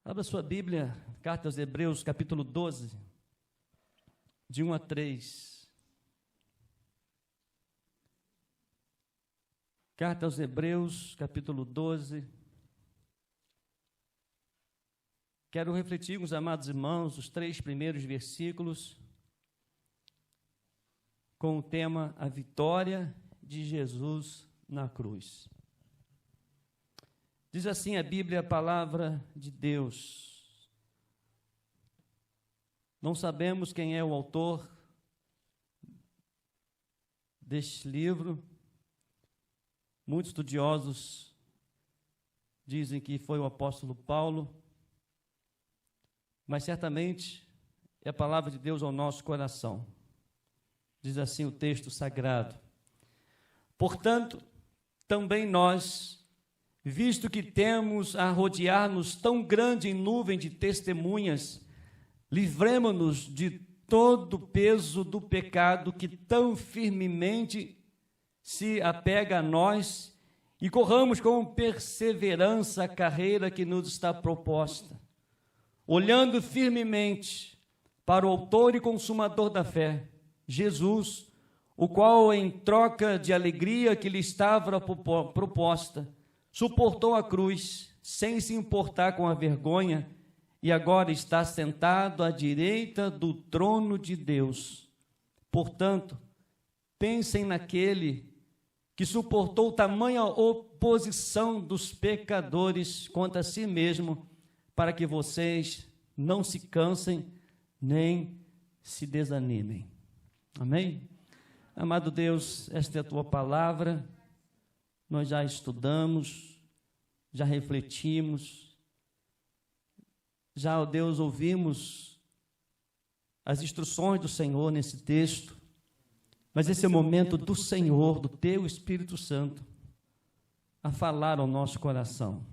Abra sua Bíblia, carta aos Hebreus, capítulo 12, de 1 a 3. Carta aos Hebreus, capítulo 12. Quero refletir com os amados irmãos os 3 primeiros versículos com o tema A Vitória de Jesus na Cruz. Diz assim a Bíblia, a palavra de Deus. Não sabemos quem é o autor deste livro. Muitos estudiosos dizem que foi o apóstolo Paulo, mas certamente é a palavra de Deus ao nosso coração. Diz assim o texto sagrado: portanto, também nós, visto que temos a rodear-nos tão grande nuvem de testemunhas, livremo-nos de todo o peso do pecado que tão firmemente se apega a nós e corramos com perseverança a carreira que nos está proposta, olhando firmemente para o autor e consumador da fé, Jesus, o qual, em troca de alegria que lhe estava proposta, suportou a cruz, sem se importar com a vergonha, e agora está sentado à direita do trono de Deus. Portanto, pensem naquele que suportou tamanha oposição dos pecadores contra si mesmo, para que vocês não se cansem nem se desanimem. Amém? Amado Deus, esta é a tua palavra. Nós já estudamos, já refletimos, já, ó Deus, ouvimos as instruções do Senhor nesse texto, mas esse é o momento do Senhor, do teu Espírito Santo, a falar ao nosso coração.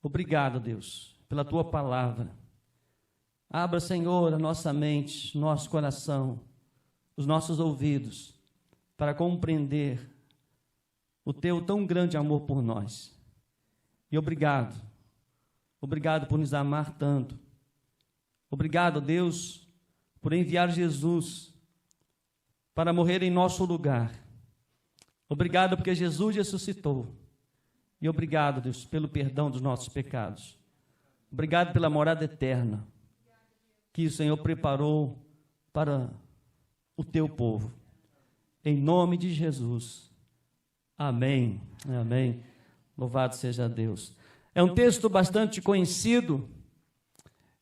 Obrigado, Deus, pela tua palavra. Abra, Senhor, a nossa mente, nosso coração, os nossos ouvidos, para compreender o teu tão grande amor por nós. E obrigado por nos amar tanto. Obrigado, Deus, por enviar Jesus para morrer em nosso lugar. Obrigado porque Jesus ressuscitou. E obrigado, Deus, pelo perdão dos nossos pecados. Obrigado pela morada eterna que o Senhor preparou para o teu povo. Em nome de Jesus. Amém, amém. Louvado seja Deus. É um texto bastante conhecido,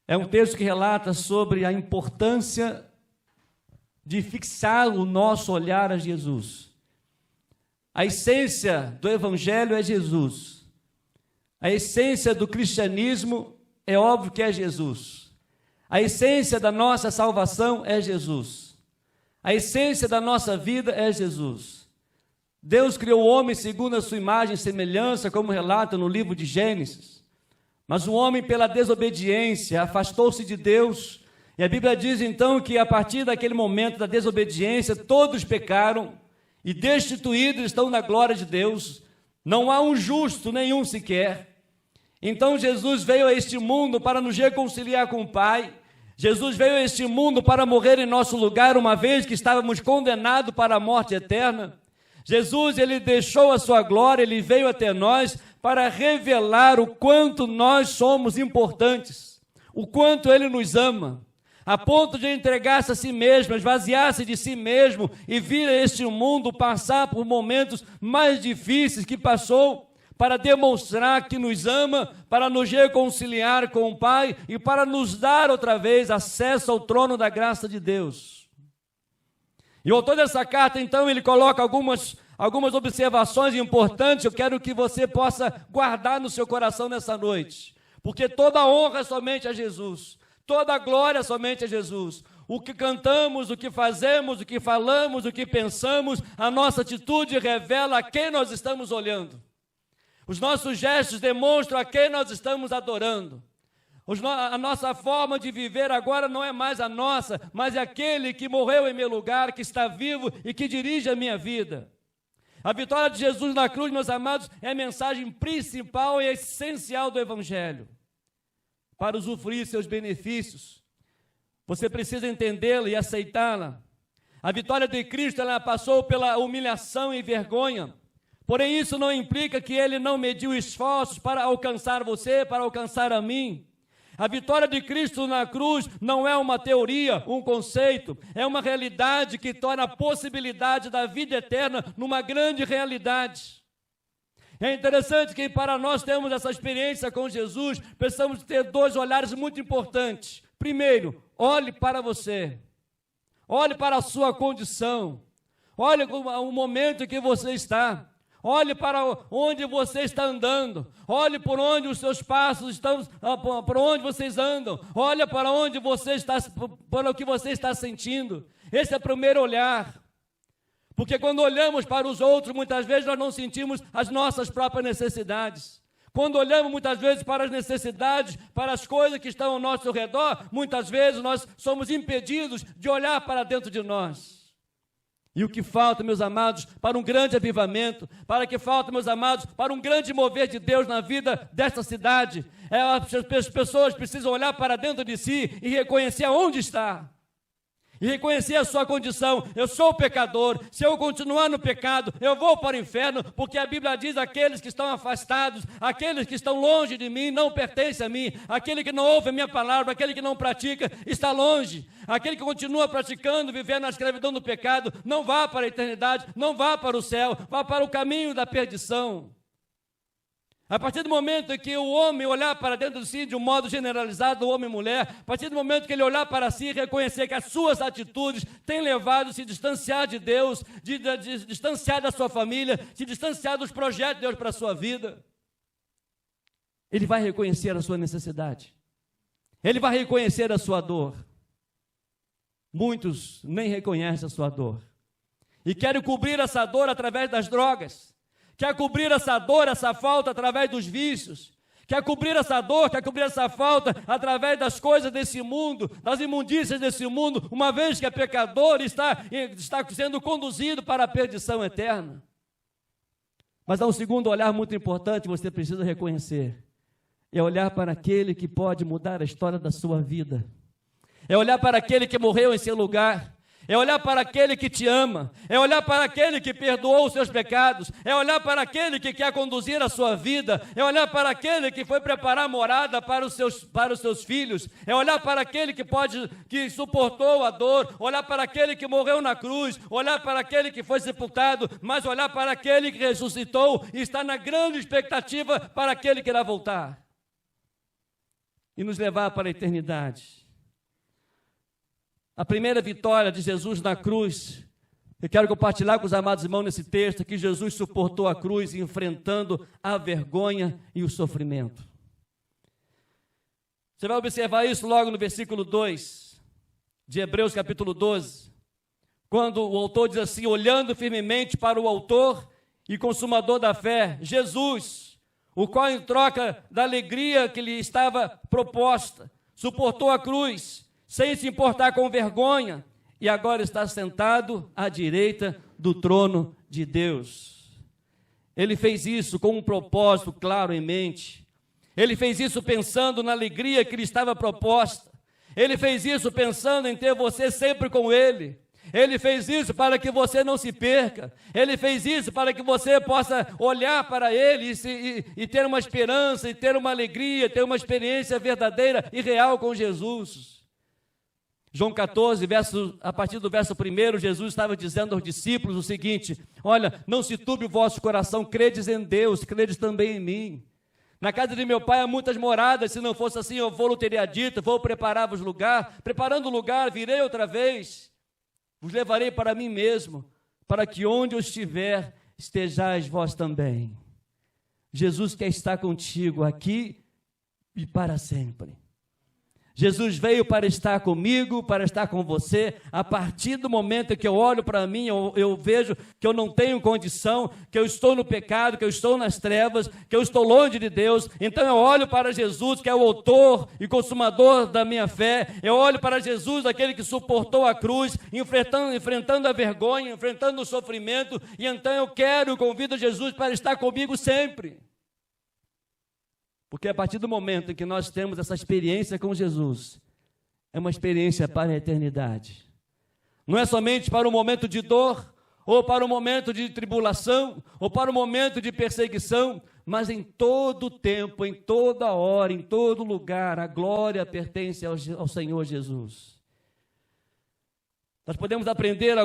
é um texto que relata sobre a importância de fixar o nosso olhar a Jesus. A essência do Evangelho é Jesus. A essência do cristianismo é óbvio que é Jesus. A essência da nossa salvação é Jesus. A essência da nossa vida é Jesus. Deus criou o homem segundo a sua imagem e semelhança, como relata no livro de Gênesis. Mas o homem, pela desobediência, afastou-se de Deus. E a Bíblia diz então que a partir daquele momento da desobediência, todos pecaram e destituídos estão da glória de Deus. Não há um justo, nenhum sequer. Então Jesus veio a este mundo para nos reconciliar com o Pai. Jesus veio a este mundo para morrer em nosso lugar, uma vez que estávamos condenados para a morte eterna. Jesus, ele deixou a sua glória, ele veio até nós para revelar o quanto nós somos importantes, o quanto ele nos ama, a ponto de entregar-se a si mesmo, esvaziar-se de si mesmo e vir a este mundo passar por momentos mais difíceis que passou, para demonstrar que nos ama, para nos reconciliar com o Pai e para nos dar outra vez acesso ao trono da graça de Deus. E o autor dessa carta, então, ele coloca algumas observações importantes. Eu quero que você possa guardar no seu coração nessa noite, porque toda a honra é somente a Jesus, toda a glória é somente a Jesus. O que cantamos, o que fazemos, o que falamos, o que pensamos, a nossa atitude revela a quem nós estamos olhando. Os nossos gestos demonstram a quem nós estamos adorando. A nossa forma de viver agora não é mais a nossa, mas é aquele que morreu em meu lugar, que está vivo e que dirige a minha vida. A vitória de Jesus na cruz, meus amados, é a mensagem principal e essencial do Evangelho. para usufruir seus benefícios. Você precisa entendê-la e aceitá-la. A vitória de Cristo, ela passou pela humilhação e vergonha. Porém, isso não implica que ele não mediu esforços para alcançar você, para alcançar a mim. A vitória de Cristo na cruz não é uma teoria, um conceito, é uma realidade que torna a possibilidade da vida eterna numa grande realidade. É interessante que para nós termos essa experiência com Jesus, precisamos ter dois olhares muito importantes. Primeiro, olhe para você, olhe para a sua condição, olhe o momento em que você está. Olhe para onde você está andando. Olhe por onde os seus passos estão, por onde vocês andam. Olhe para onde você está, para o que você está sentindo. Esse é o primeiro olhar. Porque quando olhamos para os outros, muitas vezes nós não sentimos as nossas próprias necessidades. Quando olhamos muitas vezes para as necessidades, para as coisas que estão ao nosso redor, muitas vezes nós somos impedidos de olhar para dentro de nós. E o que falta, meus amados, para um grande avivamento, para que falta, meus amados, para um grande mover de Deus na vida desta cidade, as pessoas precisam olhar para dentro de si e reconhecer onde está. E reconhecer a sua condição. Eu sou pecador, se eu continuar no pecado, eu vou para o inferno, porque a Bíblia diz: aqueles que estão afastados, aqueles que estão longe de mim, não pertencem a mim. Aquele que não ouve a minha palavra, aquele que não pratica, está longe. Aquele que continua praticando, vivendo na escravidão do pecado, não vá para a eternidade, não vá para o céu, vá para o caminho da perdição. A partir do momento em que o homem olhar para dentro de si de um modo generalizado, o homem e mulher, a partir do momento que ele olhar para si e reconhecer que as suas atitudes têm levado a se distanciar de Deus, de distanciar da sua família, se distanciar dos projetos de Deus para a sua vida, ele vai reconhecer a sua necessidade, ele vai reconhecer a sua dor. Muitos nem reconhecem a sua dor e querem cobrir essa dor através das drogas. Quer cobrir essa dor, essa falta através dos vícios. Quer cobrir essa dor, quer cobrir essa falta através das coisas desse mundo, das imundícias desse mundo, uma vez que é pecador e está sendo conduzido para a perdição eterna. Mas há um segundo olhar muito importante, você precisa reconhecer. É olhar para aquele que pode mudar a história da sua vida. É olhar para aquele que morreu em seu lugar. É olhar para aquele que te ama, é olhar para aquele que perdoou os seus pecados, é olhar para aquele que quer conduzir a sua vida, é olhar para aquele que foi preparar morada para os seus filhos, é olhar para aquele que suportou a dor, olhar para aquele que morreu na cruz, olhar para aquele que foi sepultado, mas olhar para aquele que ressuscitou e está na grande expectativa para aquele que irá voltar e nos levar para a eternidade. A primeira vitória de Jesus na cruz, eu quero compartilhar com os amados irmãos nesse texto, que Jesus suportou a cruz enfrentando a vergonha e o sofrimento. Você vai observar isso logo no versículo 2 de Hebreus capítulo 12, quando o autor diz assim: olhando firmemente para o autor e consumador da fé, Jesus, o qual em troca da alegria que lhe estava proposta, suportou a cruz, sem se importar com vergonha, e agora está sentado à direita do trono de Deus. Ele fez isso com um propósito claro em mente. Ele fez isso pensando na alegria que lhe estava proposta. Ele fez isso pensando em ter você sempre com Ele. Ele fez isso para que você não se perca. Ele fez isso para que você possa olhar para Ele e ter uma esperança, e ter uma alegria, ter uma experiência verdadeira e real com Jesus. João 14, a partir do verso 1, Jesus estava dizendo aos discípulos o seguinte: olha, não se turbe o vosso coração, credes em Deus, credes também em mim. Na casa de meu pai há muitas moradas, se não fosse assim eu vou-lhe teria dito, vou preparar-vos lugar, preparando o lugar, virei outra vez, vos levarei para mim mesmo, para que onde eu estiver, estejais vós também. Jesus quer estar contigo aqui e para sempre. Jesus veio para estar comigo, para estar com você. A partir do momento que eu olho para mim, eu vejo que eu não tenho condição, que eu estou no pecado, que eu estou nas trevas, que eu estou longe de Deus. Então eu olho para Jesus, que é o autor e consumador da minha fé. Eu olho para Jesus, aquele que suportou a cruz, enfrentando a vergonha, enfrentando o sofrimento. E então eu convido Jesus para estar comigo sempre. Porque a partir do momento em que nós temos essa experiência com Jesus, é uma experiência para a eternidade. Não é somente para o momento de dor, ou para o momento de tribulação, ou para o momento de perseguição, mas em todo tempo, em toda hora, em todo lugar, a glória pertence ao Senhor Jesus. Nós podemos aprender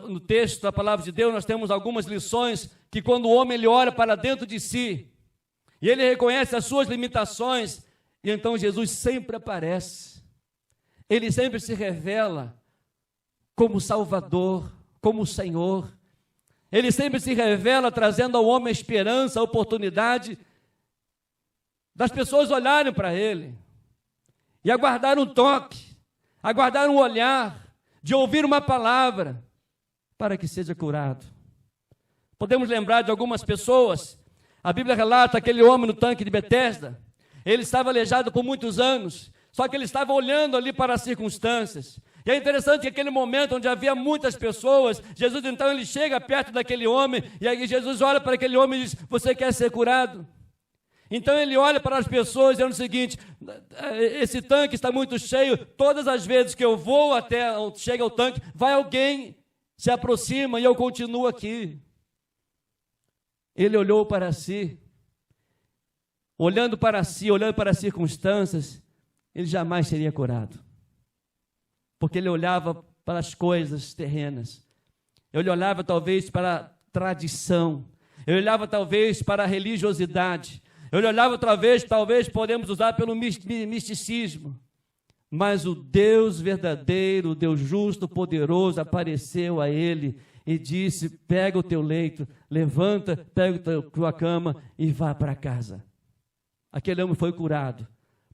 no texto da palavra de Deus, nós temos algumas lições que quando o homem ele olha para dentro de si, e ele reconhece as suas limitações, e então Jesus sempre aparece, ele sempre se revela como Salvador, como Senhor, ele sempre se revela trazendo ao homem a esperança, a oportunidade das pessoas olharem para ele, e aguardar um toque, aguardar um olhar, de ouvir uma palavra, para que seja curado. Podemos lembrar de algumas pessoas. A Bíblia relata aquele homem no tanque de Betesda. Ele estava aleijado por muitos anos, só que ele estava olhando ali para as circunstâncias. E é interessante que aquele momento onde havia muitas pessoas, Jesus então ele chega perto daquele homem, e aí Jesus olha para aquele homem e diz: você quer ser curado? Então ele olha para as pessoas dizendo o seguinte: esse tanque está muito cheio, todas as vezes que eu vou até chega ao tanque, vai alguém, se aproxima e eu continuo aqui. Ele olhou para si, olhando para si, olhando para as circunstâncias, ele jamais seria curado, porque ele olhava para as coisas terrenas, ele olhava talvez para a tradição, ele olhava talvez para a religiosidade, ele olhava talvez podemos usar pelo misticismo, mas o Deus verdadeiro, o Deus justo, poderoso, apareceu a ele e disse: pega o teu leito, levanta, pega a tua cama e vá para casa. Aquele homem foi curado,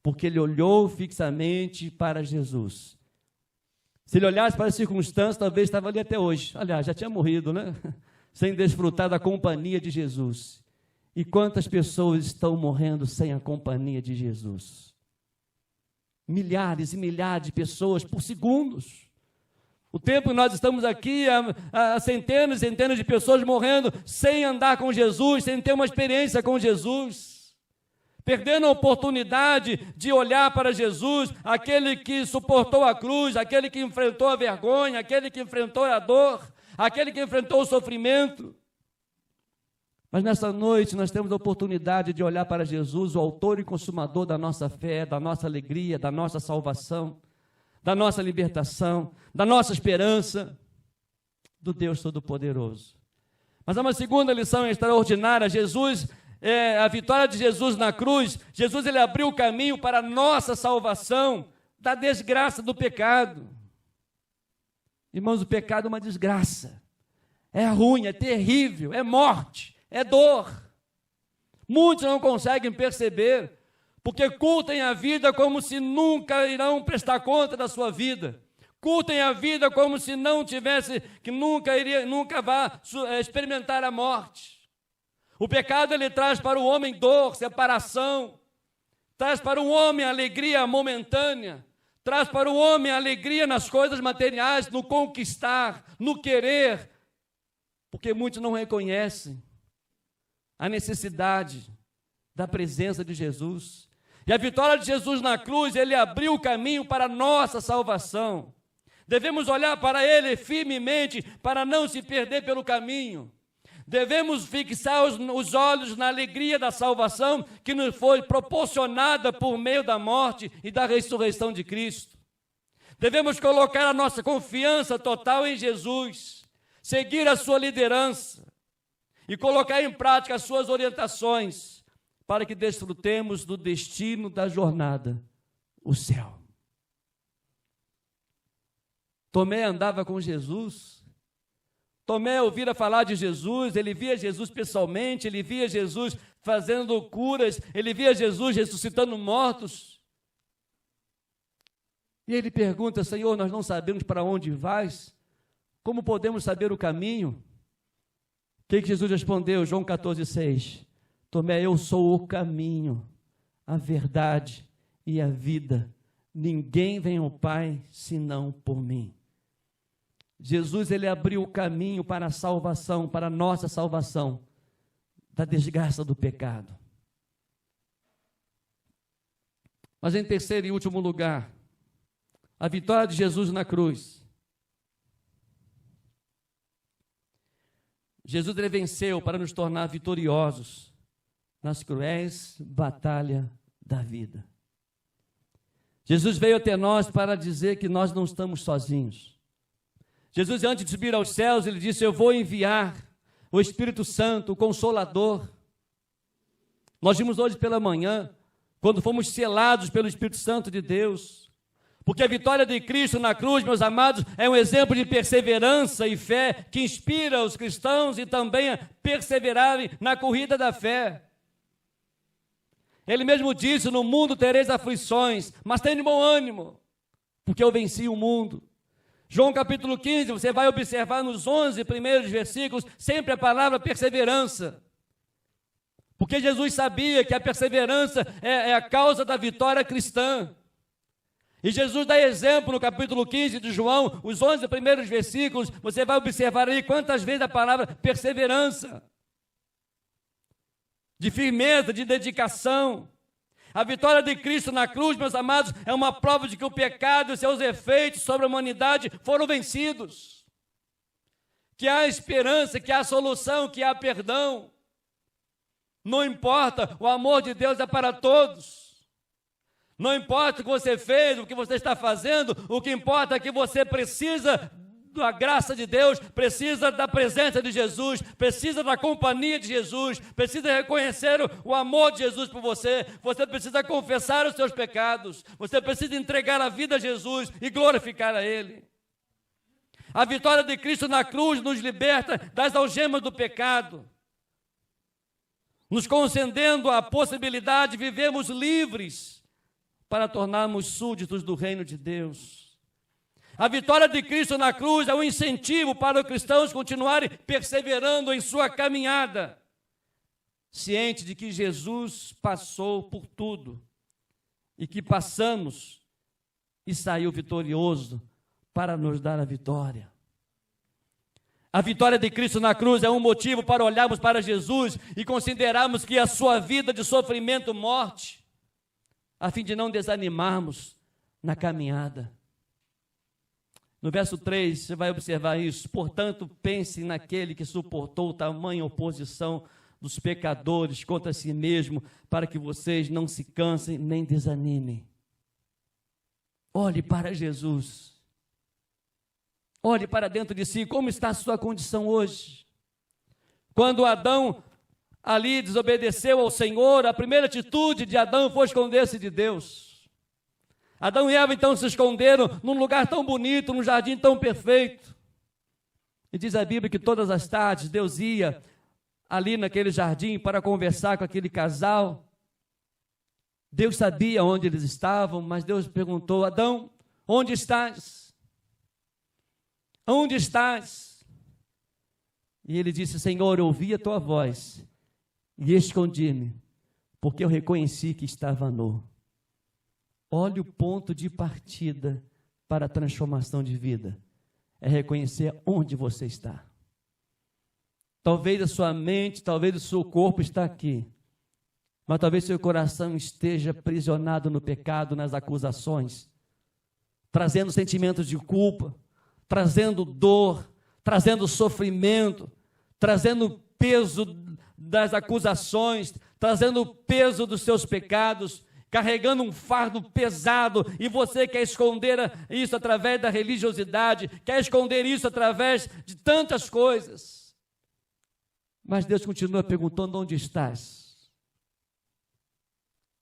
porque ele olhou fixamente para Jesus. Se ele olhasse para as circunstâncias, talvez estava ali até hoje. Aliás, já tinha morrido, né? Sem desfrutar da companhia de Jesus. E quantas pessoas estão morrendo sem a companhia de Jesus? Milhares e milhares de pessoas por segundos. O tempo que nós estamos aqui, há centenas e centenas de pessoas morrendo sem andar com Jesus, sem ter uma experiência com Jesus, perdendo a oportunidade de olhar para Jesus, aquele que suportou a cruz, aquele que enfrentou a vergonha, aquele que enfrentou a dor, aquele que enfrentou o sofrimento. Mas nessa noite nós temos a oportunidade de olhar para Jesus, o autor e consumador da nossa fé, da nossa alegria, da nossa salvação, da nossa libertação, da nossa esperança, do Deus Todo-Poderoso. Mas há uma segunda lição extraordinária. A vitória de Jesus na cruz, Jesus ele abriu o caminho para a nossa salvação da desgraça do pecado. Irmãos, o pecado é uma desgraça, é ruim, é terrível, é morte, é dor. Muitos não conseguem perceber, porque curtem a vida como se nunca irão prestar conta da sua vida. Curtem a vida como se não tivesse, que nunca vá experimentar a morte. O pecado ele traz para o homem dor, separação, traz para o homem alegria momentânea, traz para o homem alegria nas coisas materiais, no conquistar, no querer, porque muitos não reconhecem a necessidade da presença de Jesus. E a vitória de Jesus na cruz, ele abriu o caminho para a nossa salvação. Devemos olhar para ele firmemente para não se perder pelo caminho. Devemos fixar os olhos na alegria da salvação que nos foi proporcionada por meio da morte e da ressurreição de Cristo. Devemos colocar a nossa confiança total em Jesus, seguir a sua liderança e colocar em prática as suas orientações, para que desfrutemos do destino da jornada, o céu. Tomé andava com Jesus. Tomé ouvira falar de Jesus, ele via Jesus pessoalmente, ele via Jesus fazendo curas, ele via Jesus ressuscitando mortos. E ele pergunta: Senhor, nós não sabemos para onde vais, como podemos saber o caminho? O que Jesus respondeu? João 14,6. Tomé, eu sou o caminho, a verdade e a vida. Ninguém vem ao Pai senão por mim. Jesus, ele abriu o caminho para a salvação, para a nossa salvação, da desgraça do pecado. Mas em terceiro e último lugar, a vitória de Jesus na cruz. Jesus ele venceu para nos tornar vitoriosos nas cruéis batalhas da vida. Jesus veio até nós para dizer que nós não estamos sozinhos. Jesus, antes de subir aos céus, ele disse: eu vou enviar o Espírito Santo, o Consolador. Nós vimos hoje pela manhã, quando fomos selados pelo Espírito Santo de Deus, porque a vitória de Cristo na cruz, meus amados, é um exemplo de perseverança e fé que inspira os cristãos e também a perseverarem na corrida da fé. Ele mesmo disse: no mundo tereis aflições, mas tenha bom ânimo, porque eu venci o mundo. João capítulo 15, você vai observar nos 11 primeiros versículos, sempre a palavra perseverança. Porque Jesus sabia que a perseverança é a causa da vitória cristã. E Jesus dá exemplo no capítulo 15 de João, os 11 primeiros versículos, você vai observar aí quantas vezes a palavra perseverança, de firmeza, de dedicação. A vitória de Cristo na cruz, meus amados, é uma prova de que o pecado e seus efeitos sobre a humanidade foram vencidos. Que há esperança, que há solução, que há perdão. Não importa, o amor de Deus é para todos. Não importa o que você fez, o que você está fazendo, o que importa é que você precisa da graça de Deus, precisa da presença de Jesus, precisa da companhia de Jesus, precisa reconhecer o amor de Jesus por você, você precisa confessar os seus pecados, você precisa entregar a vida a Jesus e glorificar a Ele. A vitória de Cristo na cruz nos liberta das algemas do pecado, nos concedendo a possibilidade de vivermos livres para tornarmos súditos do reino de Deus. A vitória de Cristo na cruz é um incentivo para os cristãos continuarem perseverando em sua caminhada, ciente de que Jesus passou por tudo e que passamos e saiu vitorioso para nos dar a vitória. A vitória de Cristo na cruz é um motivo para olharmos para Jesus e considerarmos que a sua vida de sofrimento, morte, a fim de não desanimarmos na caminhada. No verso 3, você vai observar isso. Portanto, pensem naquele que suportou tamanha oposição dos pecadores contra si mesmo, para que vocês não se cansem nem desanimem. Olhe para Jesus. Olhe para dentro de si. Como está a sua condição hoje? Quando Adão ali desobedeceu ao Senhor, a primeira atitude de Adão foi esconder-se de Deus. Adão e Eva então se esconderam num lugar tão bonito, num jardim tão perfeito. E diz a Bíblia que todas as tardes Deus ia ali naquele jardim para conversar com aquele casal. Deus sabia onde eles estavam, mas Deus perguntou: Adão, onde estás? Onde estás? E ele disse: Senhor, eu ouvi a tua voz e escondi-me, porque eu reconheci que estava nu. Olha o ponto de partida para a transformação de vida. É reconhecer onde você está. Talvez a sua mente, talvez o seu corpo está aqui. Mas talvez seu coração esteja aprisionado no pecado, nas acusações. Trazendo sentimentos de culpa, trazendo dor, trazendo sofrimento, trazendo peso das acusações, trazendo o peso dos seus pecados, carregando um fardo pesado, e você quer esconder isso através da religiosidade, quer esconder isso através de tantas coisas. Mas Deus continua perguntando: onde estás?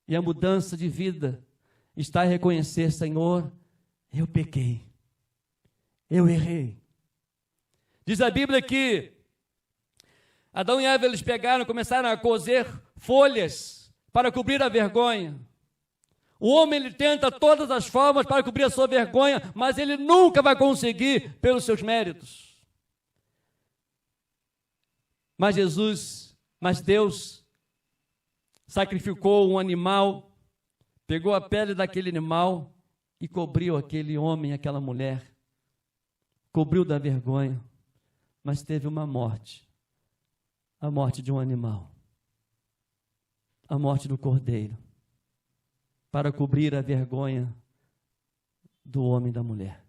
E a mudança de vida está em reconhecer: Senhor, eu pequei, eu errei. Diz a Bíblia que Adão e Eva, eles pegaram, começaram a coser folhas para cobrir a vergonha. O homem, ele tenta todas as formas para cobrir a sua vergonha, mas ele nunca vai conseguir pelos seus méritos. Mas Deus sacrificou um animal, pegou a pele daquele animal e cobriu aquele homem, aquela mulher. Cobriu da vergonha, mas teve uma morte. A morte de um animal. A morte do cordeiro. para cobrir a vergonha do homem e da mulher.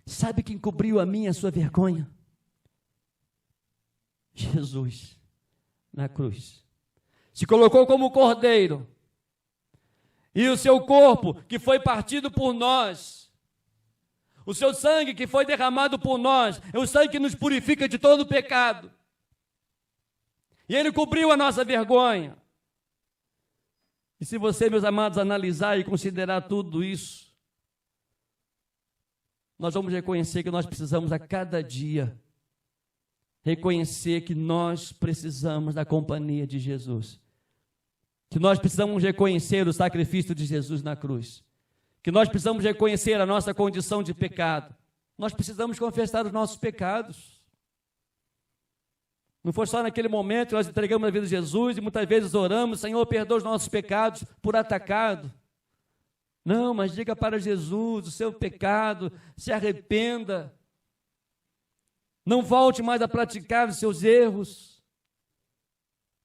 Sabe quem cobriu a minha e a sua vergonha? Jesus, na cruz. Se colocou como cordeiro. E o seu corpo, que foi partido por nós, o seu sangue que foi derramado por nós, é o sangue que nos purifica de todo pecado. E ele cobriu a nossa vergonha. E se você, meus amados, analisar e considerar tudo isso, nós vamos reconhecer que nós precisamos a cada dia reconhecer que nós precisamos da companhia de Jesus. Que nós precisamos reconhecer o sacrifício de Jesus na cruz. Que nós precisamos reconhecer a nossa condição de pecado. Nós precisamos confessar os nossos pecados. Não foi só naquele momento que nós entregamos a vida de Jesus e muitas vezes oramos, Senhor, perdoa os nossos pecados por atacado. Não, mas diga para Jesus o seu pecado, se arrependa. Não volte mais a praticar os seus erros.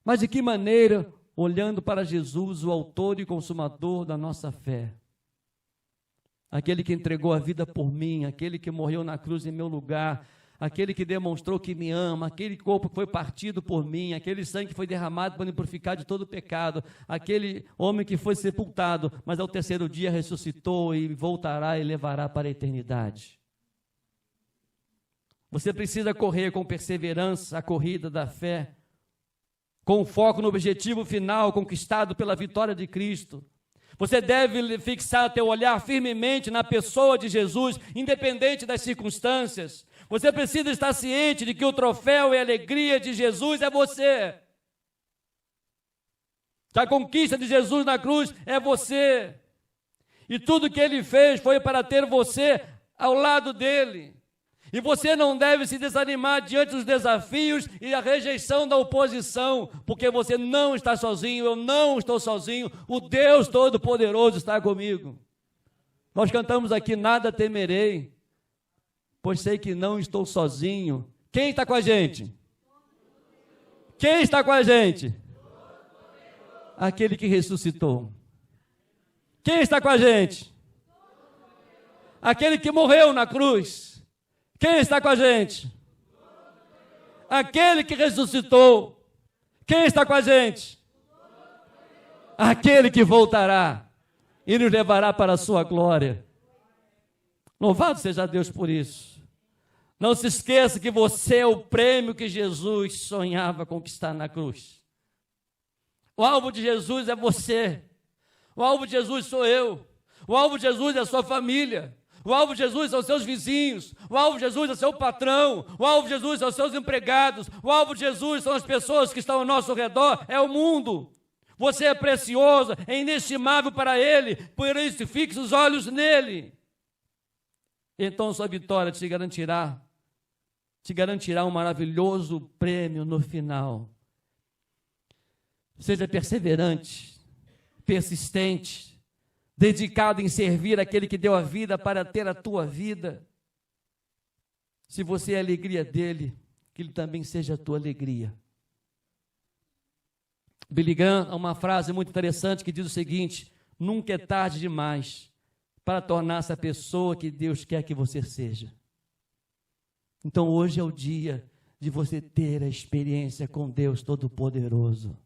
Mas de que maneira? Olhando para Jesus, o autor e consumador da nossa fé. Aquele que entregou a vida por mim, aquele que morreu na cruz em meu lugar, aquele que demonstrou que me ama, aquele corpo que foi partido por mim, aquele sangue que foi derramado para me purificar de todo pecado, aquele homem que foi sepultado, mas ao terceiro dia ressuscitou e voltará e levará para a eternidade. Você precisa correr com perseverança a corrida da fé, com foco no objetivo final conquistado pela vitória de Cristo. Você deve fixar teu olhar firmemente na pessoa de Jesus, independente das circunstâncias. Você precisa estar ciente de que o troféu e a alegria de Jesus é você. Que a conquista de Jesus na cruz é você. E tudo que ele fez foi para ter você ao lado dele. E você não deve se desanimar diante dos desafios e a rejeição da oposição, porque você não está sozinho, eu não estou sozinho, o Deus Todo-Poderoso está comigo. Nós cantamos aqui, nada temerei, pois sei que não estou sozinho. Quem está com a gente? Quem está com a gente? Aquele que ressuscitou. Quem está com a gente? Aquele que morreu na cruz. Quem está com a gente? Aquele que ressuscitou. Quem está com a gente? Aquele que voltará e nos levará para a sua glória. Louvado seja Deus por isso. Não se esqueça que você é o prêmio que Jesus sonhava conquistar na cruz. O alvo de Jesus é você. O alvo de Jesus sou eu. O alvo de Jesus é a sua família. O alvo de Jesus são os seus vizinhos, o alvo de Jesus é o seu patrão, o alvo de Jesus são os seus empregados, o alvo de Jesus são as pessoas que estão ao nosso redor, é o mundo. Você é precioso, é inestimável para Ele, por isso fixe os olhos nele. Então sua vitória te garantirá um maravilhoso prêmio no final. Seja perseverante, persistente, dedicado em servir aquele que deu a vida para ter a tua vida. Se você é a alegria dele, que ele também seja a tua alegria. Billy Graham, uma frase muito interessante que diz o seguinte: nunca é tarde demais para tornar-se a pessoa que Deus quer que você seja. Então hoje é o dia de você ter a experiência com Deus Todo-Poderoso.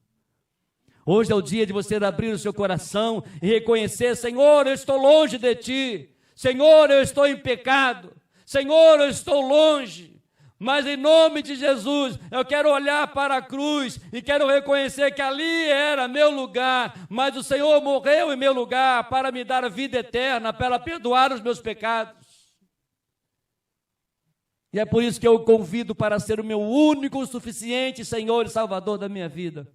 Hoje é o dia de você abrir o seu coração e reconhecer: Senhor, eu estou longe de Ti. Senhor, eu estou em pecado. Senhor, eu estou longe. Mas em nome de Jesus, eu quero olhar para a cruz e quero reconhecer que ali era meu lugar, mas o Senhor morreu em meu lugar para me dar a vida eterna, para perdoar os meus pecados. E é por isso que eu o convido para ser o meu único, suficiente Senhor e Salvador da minha vida.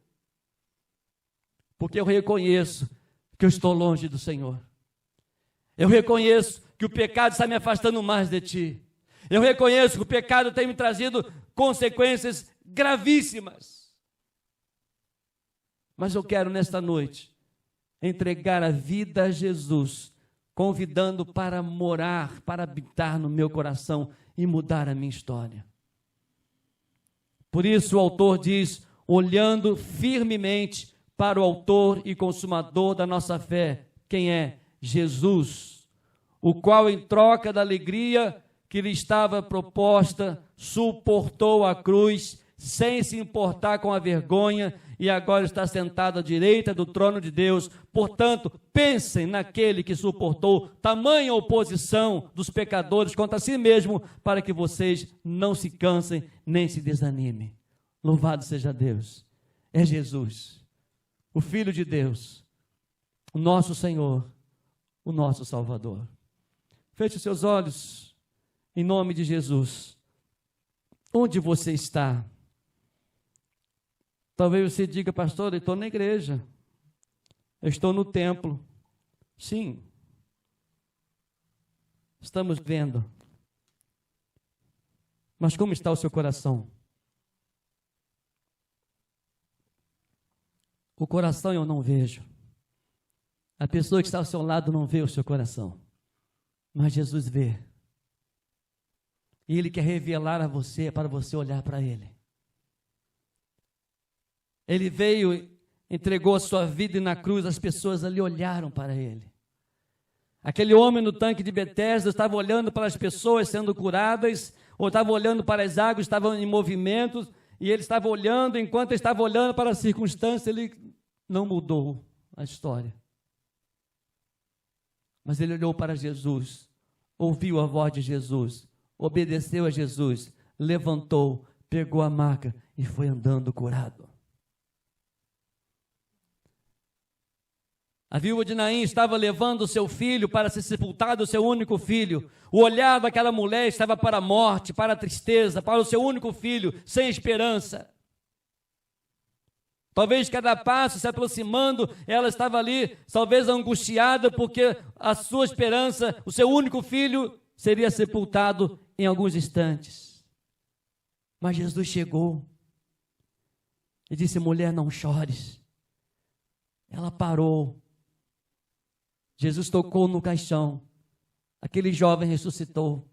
Porque eu reconheço que eu estou longe do Senhor. Eu reconheço que o pecado está me afastando mais de Ti. Eu reconheço que o pecado tem me trazido consequências gravíssimas. Mas eu quero nesta noite entregar a vida a Jesus, convidando para morar, para habitar no meu coração e mudar a minha história. Por isso o autor diz: olhando firmemente para o autor e consumador da nossa fé. Quem é? Jesus, o qual, em troca da alegria que lhe estava proposta, suportou a cruz, sem se importar com a vergonha, e agora está sentado à direita do trono de Deus. Portanto, pensem naquele que suportou tamanha oposição dos pecadores contra si mesmo, para que vocês não se cansem nem se desanimem. Louvado seja Deus. É Jesus, o Filho de Deus, o nosso Senhor, o nosso Salvador. Feche os seus olhos, em nome de Jesus. Onde você está? Talvez você diga, pastor, eu estou na igreja, eu estou no templo. Sim, estamos vendo. Mas como está o seu coração? O coração eu não vejo. A pessoa que está ao seu lado não vê o seu coração. Mas Jesus vê. E Ele quer revelar a você, para você olhar para Ele. Ele veio, entregou a sua vida e na cruz as pessoas ali olharam para Ele. Aquele homem no tanque de Betesda estava olhando para as pessoas sendo curadas, ou estava olhando para as águas, estavam em movimento, e ele estava olhando, enquanto ele estava olhando para a circunstância, ele não mudou a história. Mas ele olhou para Jesus, ouviu a voz de Jesus, obedeceu a Jesus, levantou, pegou a maca e foi andando curado. A viúva de Naim estava levando o seu filho para ser sepultado, o seu único filho. O olhar daquela mulher estava para a morte, para a tristeza, para o seu único filho, sem esperança. Talvez cada passo se aproximando, ela estava ali, talvez angustiada, porque a sua esperança, o seu único filho, seria sepultado em alguns instantes. Mas Jesus chegou e disse, mulher, não chores. Ela parou. Jesus tocou no caixão, aquele jovem ressuscitou,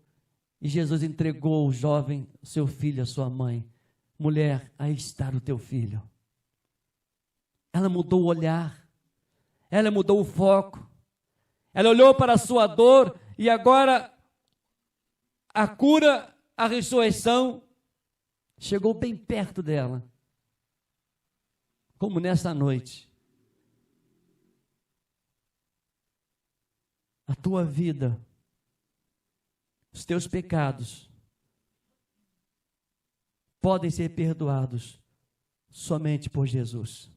e Jesus entregou o jovem, o seu filho, a sua mãe. Mulher, aí está o teu filho. Ela mudou o olhar, ela mudou o foco, ela olhou para a sua dor, e agora a cura, a ressurreição, chegou bem perto dela. Como nessa noite. A tua vida, os teus pecados, podem ser perdoados somente por Jesus.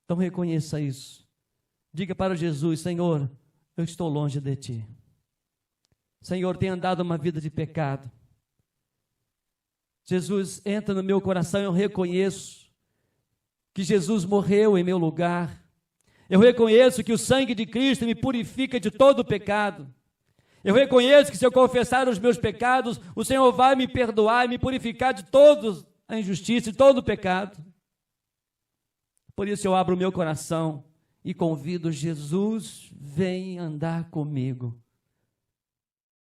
Então reconheça isso. Diga para Jesus, Senhor, eu estou longe de Ti. Senhor, tenho andado uma vida de pecado. Jesus, entra no meu coração, eu reconheço que Jesus morreu em meu lugar. Eu reconheço que o sangue de Cristo me purifica de todo o pecado. Eu reconheço que se eu confessar os meus pecados, o Senhor vai me perdoar e me purificar de toda a injustiça e todo o pecado. Por isso eu abro o meu coração e convido Jesus, vem andar comigo.